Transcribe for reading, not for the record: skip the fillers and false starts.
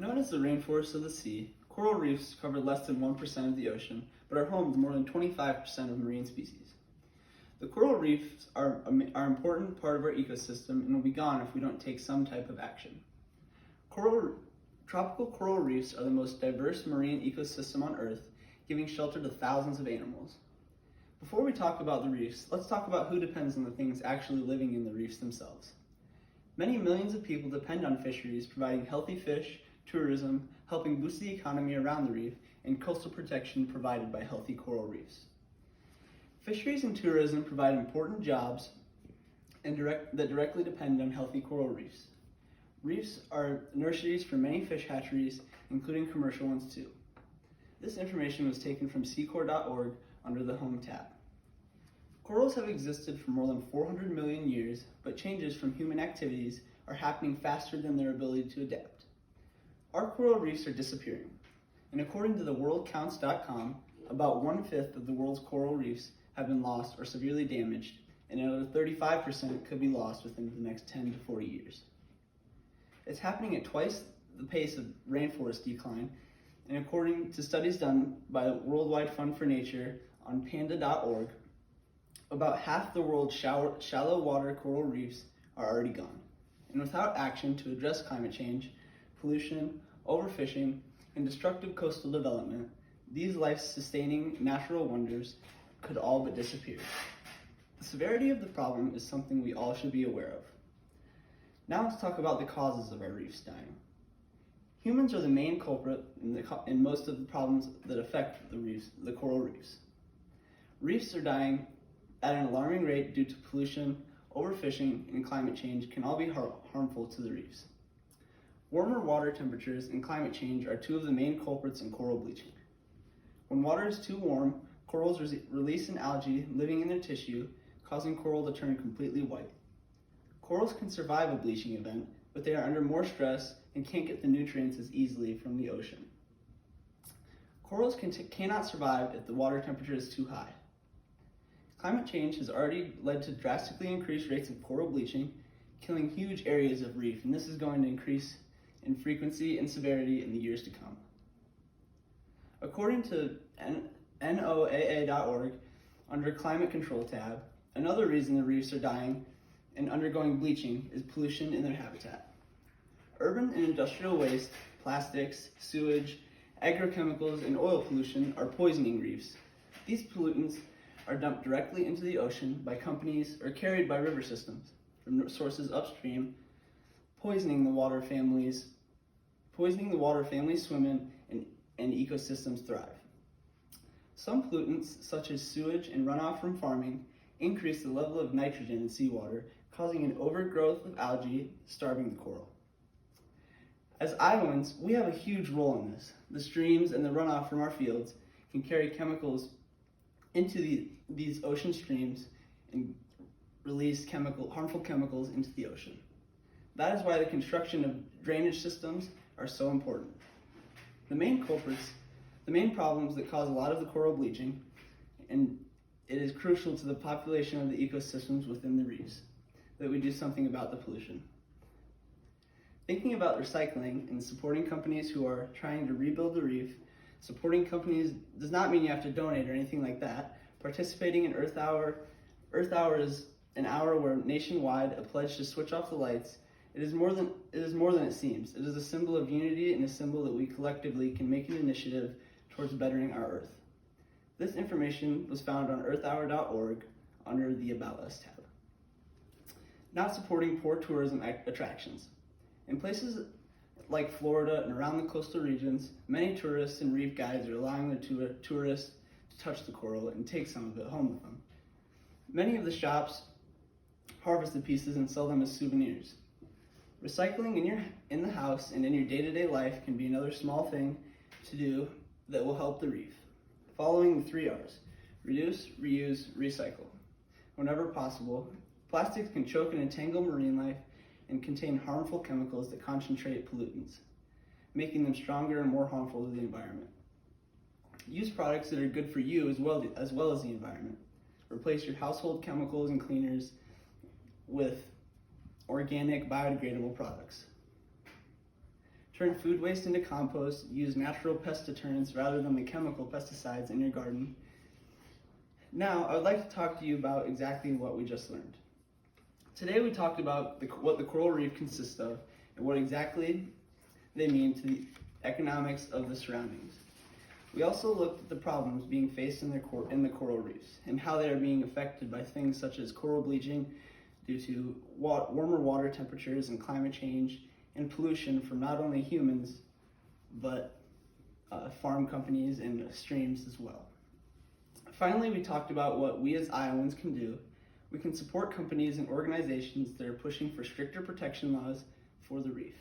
Known as the rainforests of the sea, coral reefs cover less than 1% of the ocean, but are home to more than 25% of marine species. The coral reefs are an important part of our ecosystem and will be gone if we don't take some type of action. Tropical coral reefs are the most diverse marine ecosystem on Earth, giving shelter to thousands of animals. Before we talk about the reefs, let's talk about who depends on the things actually living in the reefs themselves. Many millions of people depend on fisheries providing healthy fish, tourism, helping boost the economy around the reef, and coastal protection provided by healthy coral reefs. Fisheries and tourism provide important jobs that directly depend on healthy coral reefs. Reefs are nurseries for many fish hatcheries, including commercial ones too. This information was taken from seacorps.org under the Home tab. Corals have existed for more than 400 million years, but changes from human activities are happening faster than their ability to adapt. Our coral reefs are disappearing, and according to the worldcounts.com, about 1/5 of the world's coral reefs have been lost or severely damaged, and another 35% could be lost within the next 10 to 40 years. It's happening at twice the pace of rainforest decline, and according to studies done by the Worldwide Fund for Nature on panda.org, about half the world's shallow water coral reefs are already gone. And without action to address climate change, pollution, overfishing, and destructive coastal development, these life-sustaining natural wonders could all but disappear. The severity of the problem is something we all should be aware of. Now let's talk about the causes of our reefs dying. Humans are the main culprit in most of the problems that affect the coral reefs. Reefs are dying at an alarming rate due to pollution, overfishing, and climate change can all be harmful to the reefs. Warmer water temperatures and climate change are two of the main culprits in coral bleaching. When water is too warm, corals release an algae living in their tissue, causing coral to turn completely white. Corals can survive a bleaching event, but they are under more stress and can't get the nutrients as easily from the ocean. Corals cannot survive if the water temperature is too high. Climate change has already led to drastically increased rates of coral bleaching, killing huge areas of reef, and this is going to increase in frequency and severity in the years to come. According to NOAA.org, under Climate Control tab, another reason the reefs are dying and undergoing bleaching is pollution in their habitat. Urban and industrial waste, plastics, sewage, agrochemicals, and oil pollution are poisoning reefs. These pollutants are dumped directly into the ocean by companies or carried by river systems from sources upstream, poisoning the water families swim in and ecosystems thrive. Some pollutants, such as sewage and runoff from farming, increase the level of nitrogen in seawater, causing an overgrowth of algae, starving the coral. As Iowans, we have a huge role in this. The streams and the runoff from our fields can carry chemicals into these ocean streams and release harmful chemicals into the ocean. That is why the construction of drainage systems are so important. The main problems that cause a lot of the coral bleaching, and it is crucial to the population of the ecosystems within the reefs that we do something about the pollution. Thinking about recycling and supporting companies who are trying to rebuild the reef, supporting companies does not mean you have to donate or anything like that. Participating in Earth Hour is an hour where nationwide a pledge to switch off the lights. It is more than it seems. It is a symbol of unity and a symbol that we collectively can make an initiative towards bettering our Earth. This information was found on earthhour.org under the About Us tab. Not supporting poor tourism attractions. In places like Florida and around the coastal regions, many tourists and reef guides are allowing the tourists to touch the coral and take some of it home with them. Many of the shops harvest the pieces and sell them as souvenirs. Recycling in the house and in your day-to-day life can be another small thing to do that will help the reef. Following the 3 R's: reduce, reuse, recycle. Whenever possible, plastics can choke and entangle marine life and contain harmful chemicals that concentrate pollutants, making them stronger and more harmful to the environment. Use products that are good for you as well as the environment. Replace your household chemicals and cleaners with organic, biodegradable products. turn food waste into compost, use natural pest deterrents rather than the chemical pesticides in your garden. Now, I would like to talk to you about exactly what we just learned. Today we talked about what the coral reef consists of and what exactly they mean to the economics of the surroundings. We also looked at the problems being faced in the coral reefs and how they are being affected by things such as coral bleaching due to warmer water temperatures and climate change and pollution from not only humans but farm companies and streams as well. Finally, we talked about what we as Iowans can do. We can support companies and organizations that are pushing for stricter protection laws for the reef.